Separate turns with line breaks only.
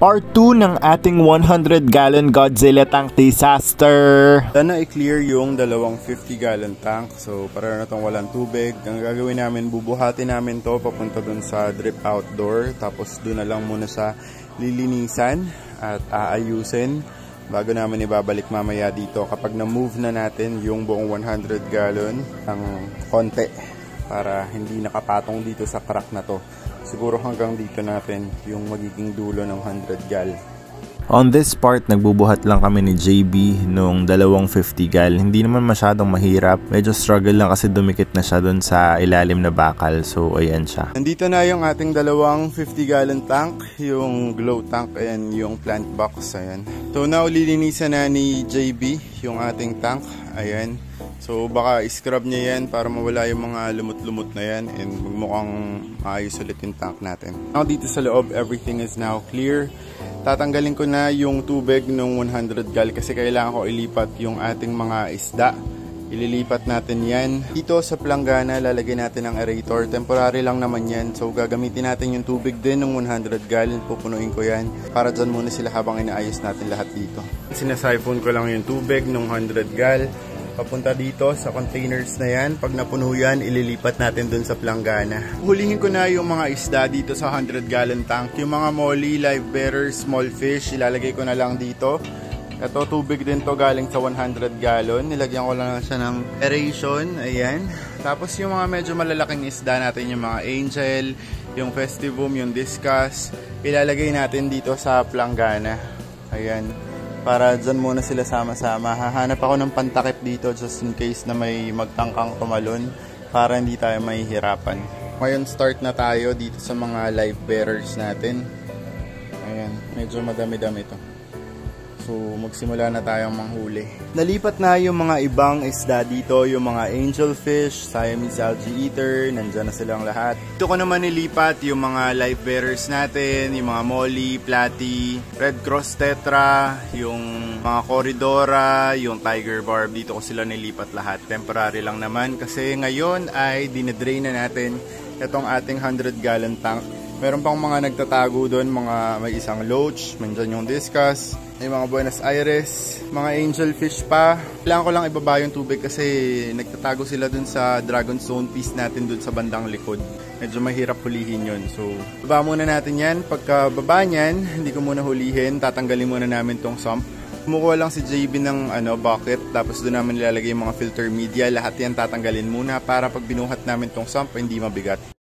Part 2 ng ating 100-gallon Godzilla tank disaster.
Sana i-clear yung dalawang 50-gallon tank. So para na itong walang tubig. Ang gagawin namin, bubuhatin namin to papunta dun sa drip outdoor. Tapos dun na lang muna sa lilinisan at aayusin bago namin ibabalik mamaya dito kapag na-move na natin yung buong 100-gallon ng konti para hindi nakapatong dito sa crack na to. Siguro hanggang dito natin yung magiging dulo ng 100-gal.
On this part, nagbubuhat lang kami ni JB nung dalawang 50-gal. Hindi naman masyadong mahirap. Medyo struggle lang kasi dumikit na siya dun sa ilalim na bakal. So, ayan siya.
Nandito na yung ating dalawang 50-gallon tank. Yung glow tank, ayan yung plant box. Ayan. So, now lilinisan na ni JB yung ating tank. Ayan. So baka i-scrub niya yan para mawala yung mga lumot-lumot na yan and magmukhang maayos ulit yung tank natin. Now dito sa loob, everything is now clear. Tatanggalin ko na yung tubig ng 100-gal kasi kailangan ko ilipat yung ating mga isda. Ililipat natin yan. Dito sa planggana, lalagay natin ang aerator. Temporary lang naman yan. So gagamitin natin yung tubig din ng 100-gal. Pupunuin ko yan para dyan muna sila habang inaayos natin lahat dito. Sinasiphon ko lang yung tubig ng 100-gal. Papunta dito sa containers na yan. Pag napuno yan, ililipat natin dun sa planggana. Hulihin ko na yung mga isda dito sa 100-gallon tank. Yung mga molly, live bearers, small fish, ilalagay ko na lang dito. Ito, tubig din to galing sa 100-gallon. Nilagyan ko lang siya ng aeration. Ayan. Tapos yung mga medyo malalaking isda natin, yung mga angel, yung festivum, yung discus, ilalagay natin dito sa planggana. Ayan. Para dyan muna sila sama-sama. Hahanap ako ng pantakip dito just in case na may magtangkang tumalon para hindi tayo mahihirapan. Ngayon start na tayo dito sa mga live bearers natin. Ayan, medyo madami-dami to. So magsimula na tayong manghuli. Nalipat na yung mga ibang isda dito, yung mga angelfish, Siamese algae eater, nandyan na silang lahat. Dito ko naman nilipat yung mga live bearers natin, yung mga molly, platy, red cross tetra, yung mga corridora, yung tiger barb. Dito ko sila nilipat lahat. Temporary lang naman kasi ngayon ay dinedrain na natin itong ating 100-gallon tank. Meron pang mga nagtatago doon, may isang loach, mandyan yung discus, may mga Buenos Aires, mga angelfish pa. Kailangan ko lang ibaba yung tubig kasi nagtatago sila doon sa dragon stone piece natin doon sa bandang likod. Medyo mahirap hulihin yun. So, baba muna natin yan. Pagka baba nyan, hindi ko muna hulihin. Tatanggalin muna namin tong sump. Kumukuha lang si JB ng bucket. Tapos doon namin nilalagay yung mga filter media. Lahat yan tatanggalin muna para pag binuhat namin tong sump, hindi mabigat.